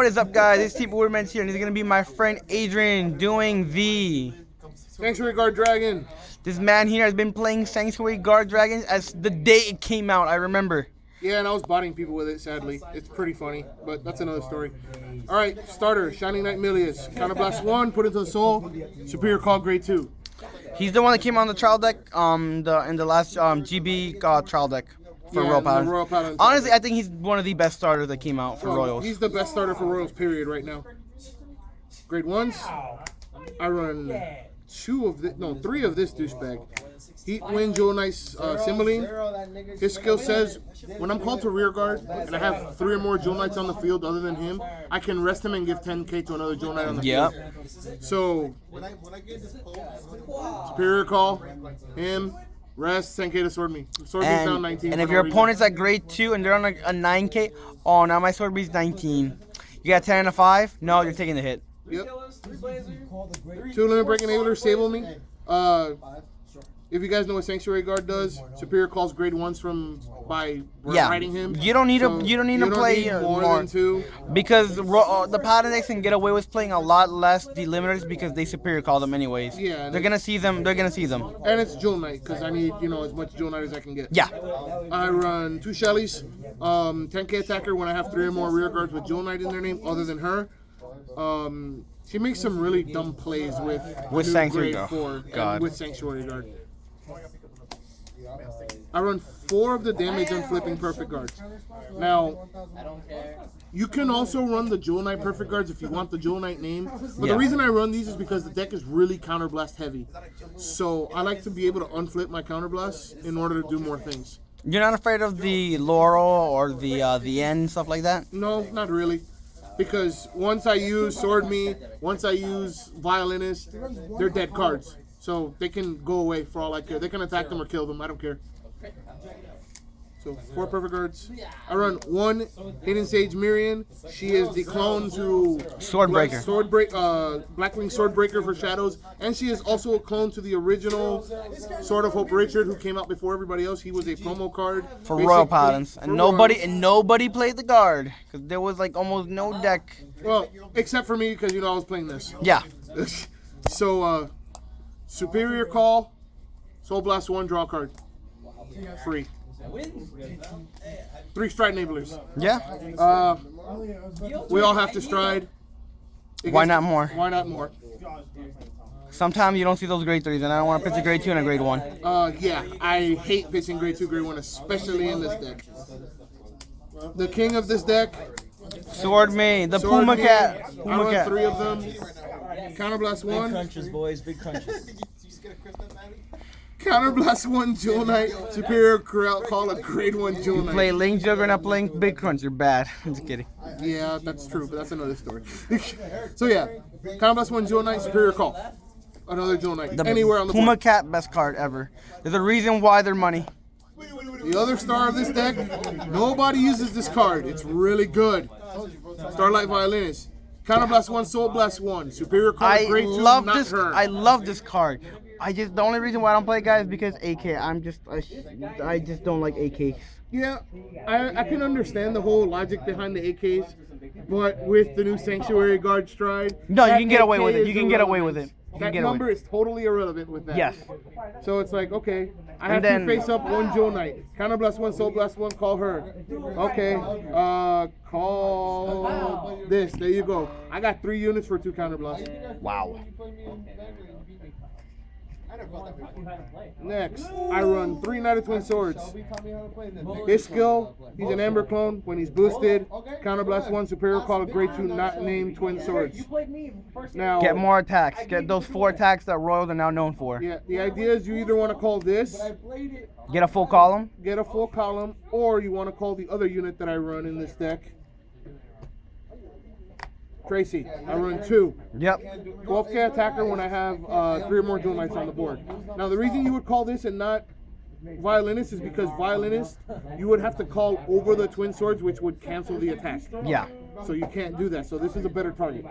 What is up, guys? It's T Borderman's here, and he's gonna be my friend Adrian doing the Sanctuary Guard Dragon. This man here has been playing Sanctuary Guard Dragons as the day it came out. I remember. Yeah, and I was botting people with it, sadly. It's pretty funny, but that's another story. All right, starter, Shining Knight Milius. Counterblast 1, put into the soul. Superior Call, grade 2. He's the one that came on the trial deck, in the last GB trial deck for Royal Paladins. Honestly, I think he's one of the best starters that came out for Royals. He's the best starter for Royals, period, right now. Grade 1s, I run 3 of this douchebag. Heat, Wind, Jewel Knight's Cymbeline. His skill says, when I'm called to rear guard and I have 3 or more Jewel Knights on the field other than him, I can rest him and give 10k to another Jewel Knight on the field. So, Superior Call, him, rest, 10k to Sword Me. Sword Me's down 19. And if your opponent's at grade 2 and they're on a 9k, oh, now my Sword Me's 19. You got 10 and a 5? No, you're taking the hit. Yep. 2 limit break enabler, Sable Me. If you guys know what Sanctuary Guard does, Superior Calls grade 1s by writing him. You don't need to play more than 2 because the Paladins can get away with playing a lot less delimiters because they Superior Call them anyways. Yeah, they're gonna see them. They're gonna see them. And it's Jewel Knight because I need as much Jewel Knight as I can get. Yeah. I run 2 Shellys, 10k attacker when I have 3 or more rear guards with Jewel Knight in their name other than her. She makes some really dumb plays with Sanctuary grade 4 God. And with Sanctuary Guard. I run 4 of the damage on flipping perfect guards. Now, you can also run the Jewel Knight perfect guards if you want the Jewel Knight name. But the reason I run these is because the deck is really counterblast heavy. So I like to be able to unflip my counterblasts in order to do more things. You're not afraid of the Laurel or the end stuff like that? No, not really. Because once I use Sword Me, once I use Violinist, they're dead cards. So they can go away for all I care. They can attack them or kill them. I don't care. So 4 perfect guards. I run 1 Hidden Sage Mirian. She is the clone to Swordbreaker. Blackwing Swordbreaker for Shadows, and she is also a clone to the original Sword of Hope Richard, who came out before everybody else. He was a promo card for Royal Paladins, and nobody played the guard because there was like almost no deck. Well, except for me because I was playing this. Yeah. So Superior Call, Soul Blast 1, draw a card. Free. 3 stride enablers. Yeah. We all have to stride. Why not more? Why not more? Sometimes you don't see those grade 3s, and I don't want to pitch a grade 2 and a grade 1. Yeah, I hate pitching grade 2, grade 1, especially in this deck. The king of this deck. Sword Me, the Puma Cat. I run 3 of them. Counterblast 1. Big crunches, boys. Big crunches. Counterblast 1 Jewel Knight. Superior Call a grade 1 Jewel Knight. Play Link Joker, not playing Big Crunch. You're bad. I'm just kidding. Yeah, that's true, but that's another story. So yeah, Counterblast 1 Jewel Knight. Superior Call. Another Jewel Knight. Anywhere on the Puma board. Cat, best card ever. There's a reason why they're money. The other star of this deck, nobody uses this card. It's really good. Starlight Violinist. Counterblast 1, Soul Blast 1. Superior Call, grade 2, not her. I love this card. The only reason why I don't play guys is because AK. I just don't like AKs. Yeah, I can understand the whole logic behind the AKs, but with the new Sanctuary Guard stride, no, you can get away with it. You can get away with it. That number is totally irrelevant with that. Yes. So it's like, okay, I have to face up 1 Jewel Knight. Counterblast 1, Soul Blast 1, call her. Okay, call this. There you go. I got 3 units for 2 counterblast. Wow. Next, I run 3 Knight of Twin Swords. His skill, he's an Amber clone. When he's boosted, Counterblast 1, Superior Call a grade 2, not named Twin Swords. Now, get more attacks. Get those 4 attacks that Royals are now known for. Yeah, the idea is you either want to call this, get a full column, or you want to call the other unit that I run in this deck. Tracy, I run 2. Yep. 12k attacker when I have 3 or more Jewel Knights on the board. Now the reason you would call this and not Violinist is because Violinist, you would have to call over the Twin Swords, which would cancel the attack. Yeah. So you can't do that. So this is a better target.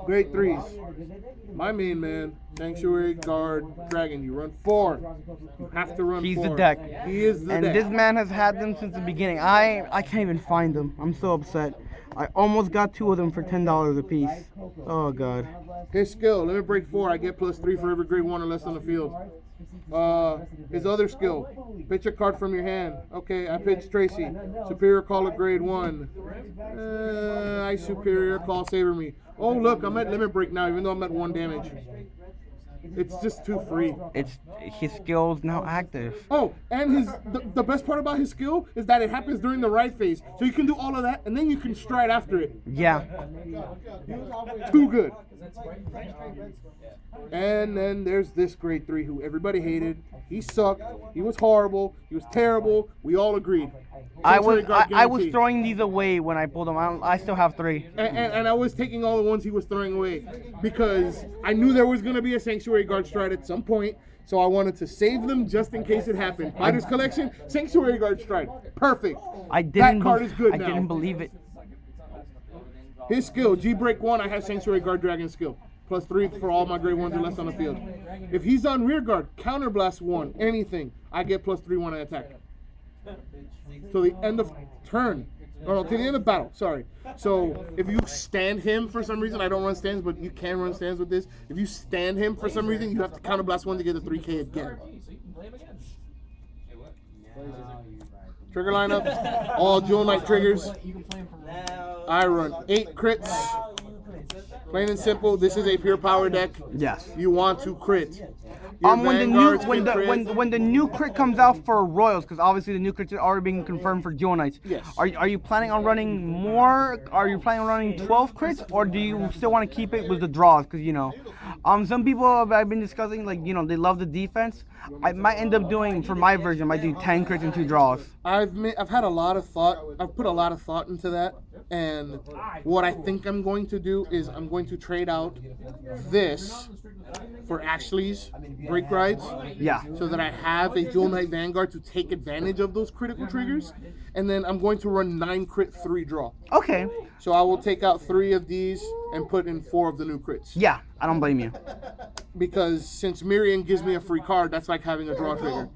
Grade 3s. My main man, Sanctuary Guard Dragon. You run 4. You have to run 4. He's the deck. He is the and deck. this man has had them since the beginning. I can't even find them. I'm so upset. I almost got 2 of them for $10 a piece. Oh god. His skill, limit break 4. I get +3 for every grade 1 or less on the field. His other skill, pitch a card from your hand. Okay, I pitched Tracy. Superior call of grade 1. I superior call saver me. Oh look, I'm at limit break now, even though I'm at 1 damage. It's just too free. It's his skill's now active. Oh, and the best part about his skill is that it happens during the ride phase. So you can do all of that, and then you can stride after it. Yeah. Too good. And then there's this grade 3 who everybody hated. He sucked. He was horrible. He was terrible. We all agreed. I was throwing these away when I pulled them. I still have 3. And I was taking all the ones he was throwing away because I knew there was going to be a Sanctuary Guard stride at some point. So I wanted to save them just in case it happened. Fighters Collection, Sanctuary Guard stride. Perfect. That card is good now. I didn't believe it. His skill, G break 1, I have Sanctuary Guard Dragon skill. +3 for all my grade 1s or less on the field. If he's on rear guard, counterblast 1, anything, I get +3 when I attack. Till the end of turn. Or no, to the end of battle, sorry. So if you stand him for some reason, I don't run stands, but you can run stands with this. If you stand him for some reason, you have to counterblast 1 to get the 3K again. Trigger lineup, all Jewel Knight triggers. I run 8 crits. Plain and simple, this is a pure power deck. Yes. You want to crit. When the new crit comes out for Royals, because obviously the new crits are already being confirmed for Jewel Knights. Yes. Are you planning on running more? Are you planning on running 12 crits, or do you still want to keep it with the draws? Because some people I've been discussing, like they love the defense. I might end up doing, for my version, I might do 10 crits and 2 draws. I've had a lot of thought. I've put a lot of thought into that. And what I think I'm going to do is I'm going to trade out this for Ashley's break rides. Yeah. So that I have a Jewel Knight Vanguard to take advantage of those critical triggers. And then I'm going to run 9 crit 3 draw. Okay. So I will take out 3 of these and put in 4 of the new crits. Yeah, I don't blame you. Because since Miriam gives me a free card, that's like having a draw trigger.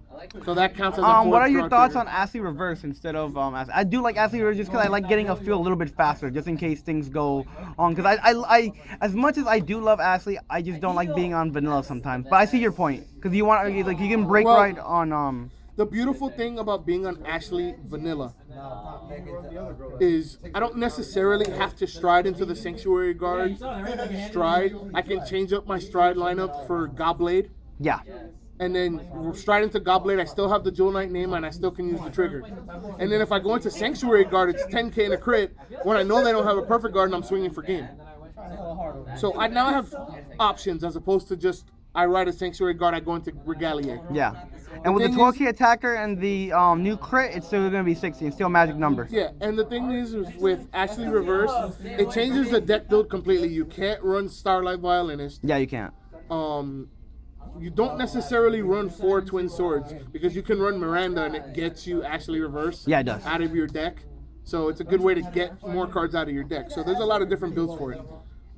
So that counts as a what are your thoughts on Ashley Reverse instead of Ashley? I do like Ashley Reverse just because I like getting a feel a little bit faster, just in case things go on. Because I as much as I do love Ashley, I just don't like being on vanilla sometimes. But I see your point because you can break right on. The beautiful thing about being on Ashley Vanilla is I don't necessarily have to stride into the Sanctuary Guard stride. I can change up my stride lineup for Gobblade. Yeah. And then stride into Gobblade, I still have the Jewel Knight name and I still can use the trigger. And then if I go into Sanctuary Guard, it's 10K and a crit when I know they don't have a perfect guard and I'm swinging for game. So I now have options as opposed to just I ride a Sanctuary Guard, I go into Regalia. Yeah. And with the 12K attacker and the new crit, it's still going to be 60. It's still magic numbers. Yeah, and the thing is with Ashley Reverse, it changes the deck build completely. You can't run Starlight Violinist. Yeah, you can't. You don't necessarily run 4 Twin Swords because you can run Miranda and it gets you Ashley Reverse yeah, it does. out of your deck. So it's a good way to get more cards out of your deck. So there's a lot of different builds for it.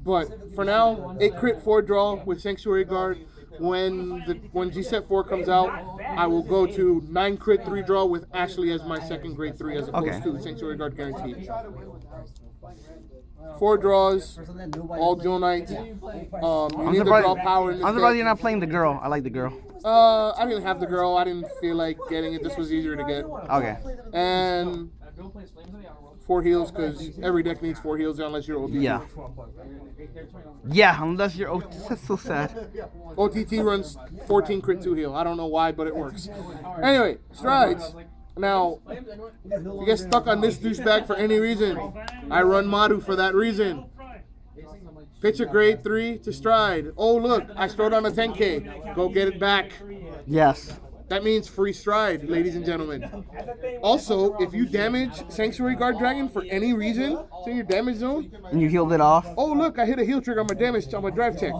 But for now, 8 crit 4 draw with Sanctuary Guard. When G-Set 4 comes out, I will go to 9 crit 3 draw with Ashley as my second grade 3 as opposed to Sanctuary Guard guaranteed. 4 draws, all Jewel Knights. You need to draw power in this I'm surprised deck. you're not playing the girl. I like the girl. I didn't have the girl. I didn't feel like getting it. This was easier to get. Okay. And 4 heals because every deck needs 4 heals unless you're OTT. Yeah. Yeah, unless you're OTT. That's so sad. OTT runs 14 crit 2 heal. I don't know why, but it works. Anyway, strides. Now, if you get stuck on this douchebag for any reason, I run Madu for that reason. Pitch a grade 3 to stride. Oh, look, I strode on a 10K. Go get it back. Yes. That means free stride, ladies and gentlemen. Also, if you damage Sanctuary Guard Dragon for any reason, it's in your damage zone. And you healed it off? Oh, look, I hit a heal trigger on my damage on my drive check.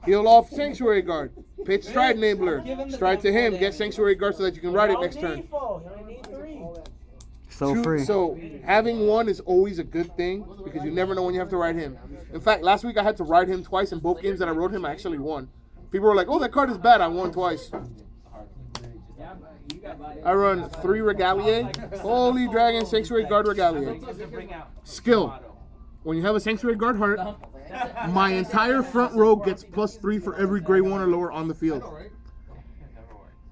Heal off Sanctuary Guard. Pitch Stride Enabler. Stride to him. Get Sanctuary Guard so that you can ride it next turn. So free. So having one is always a good thing because you never know when you have to ride him. In fact, last week I had to ride him twice, and both games that I rode him, I actually won. People were like, "Oh, that card is bad." I won twice. I run 3 Regalia, Holy Dragon, Sanctuary Guard Regalia. Skill. When you have a Sanctuary Guard heart, my entire front row gets +3 for every grade 1 or lower on the field.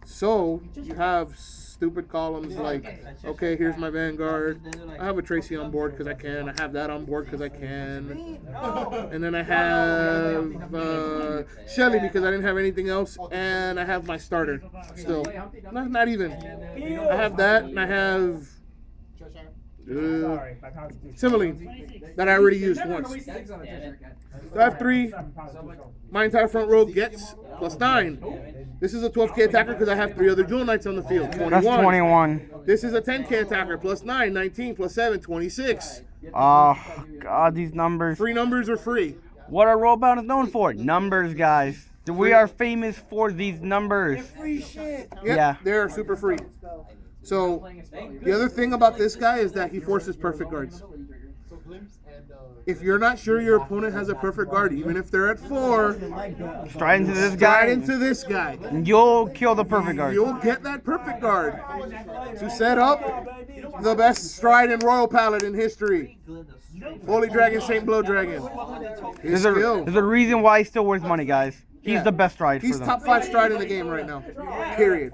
So you have stupid columns like, okay, here's my Vanguard. I have a Tracy on board because I can. I have that on board because I can. And then I have Shelly because I didn't have anything else. And I have my starter still. Not even. I have that, and I have Cymbeline that I already used once. So I have 3. My entire front row gets +9. This is a 12K attacker because I have 3 other Jewel Knights on the field. 21. That's 21. This is a 10K attacker. +9, 19, +7, 26. Oh, God, these numbers. 3 numbers are free. What are Rollbound is known for? Numbers, guys. We are famous for these numbers. Free shit. Yep, Yeah. they're super free. So the other thing about this guy is that he forces perfect guards. If you're not sure your opponent has a perfect guard, even if they're at 4, Straight into this right guy. into this guy. You'll kill the perfect guard. You'll get that perfect guard to set up the best stride and royal palette in history. Holy Dragon, Saint Blood Dragon. His skill. There's a reason why he's still worth money, guys. He's Yeah. the best stride for He's them. top 5 stride in the game right now. Period.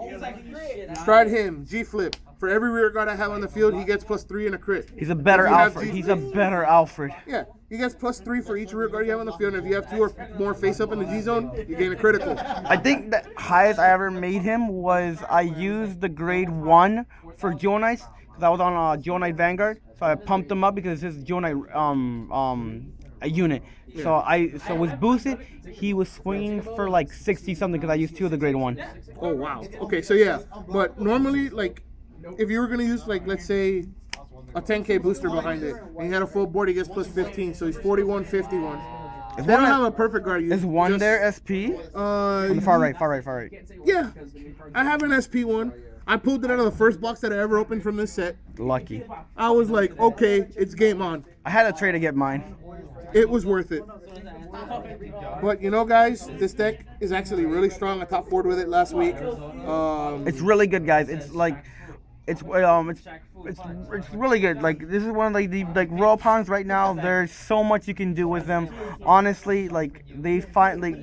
Stride him, G flip. For every rear guard I have on the field, he gets +3 and a crit. He's a better If you have Alfred. G- He's a better Alfred. Yeah, he gets +3 for each rear guard you have on the field. And if you have 2 or more face up in the G zone, you gain a critical. I think the highest I ever made him was I used the grade 1 for Jewel Knights because I was on Jewel Knight Vanguard. So I pumped him up because his Jewel Knight a unit. So it was boosted. He was swinging for like 60 something because I used 2 of the grade 1. Oh wow. Okay, so yeah, but normally like if you were gonna use like let's say a 10K booster behind it and you had a full board, he gets +15, so he's 41, 51. If they don't have a perfect guard, you Is one just, there SP? On the far right. Yeah, I have an SP one. I pulled it out of the first box that I ever opened from this set. Lucky. I was like, okay, it's game on. I had a trade to get mine. It was worth it. But you know, guys, this deck is actually really strong. I top 4'd with it last week. It's really good, guys. It's like, it's really good. Like this is one of like the Royal Pawns right now. There's so much you can do with them. Honestly, like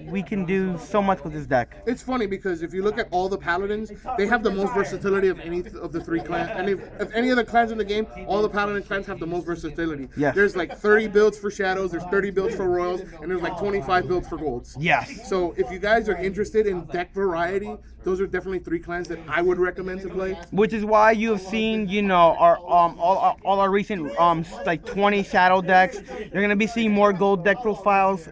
we can do so much with this deck. It's funny because if you look at all the paladins, they have the most versatility of any of the 3 clans. And if any of the clans in the game, all the paladin clans have the most versatility. Yes. There's like 30 builds for shadows, there's 30 builds for royals, and there's like 25 builds for golds. Yes. So if you guys are interested in deck variety, those are definitely 3 clans that I would recommend to play. Which is why you have seen, you know, our all our recent like 20 shadow decks. You're gonna be seeing more gold deck profiles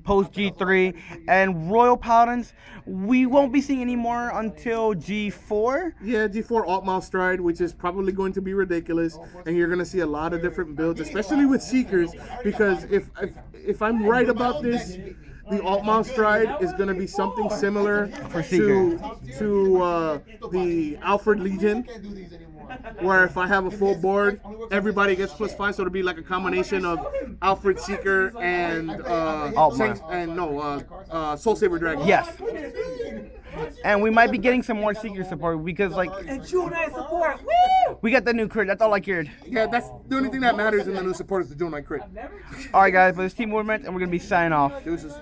post G3 and Royal Paladins. We won't be seeing any more until G4. Yeah, G4 Alt-Mile Stride, which is probably going to be ridiculous, and you're going to see a lot of different builds, especially with Seekers, because if I'm right about this, the Alt-Mile Stride is going to be something similar to the Alfred Legion, where if I have a full board, everybody gets +5, so it'll be like a combination of Alfred Seeker and Soul Saber Dragon. Yes. And we might be getting some more Seeker support because like Jewel Knight support. Woo! we got the new crit. That's all I cared. Yeah, that's the only thing that matters in the new support is the Jewel Knight crit. All right, guys, but it's Team Movement, and we're gonna be signing off. Deuces.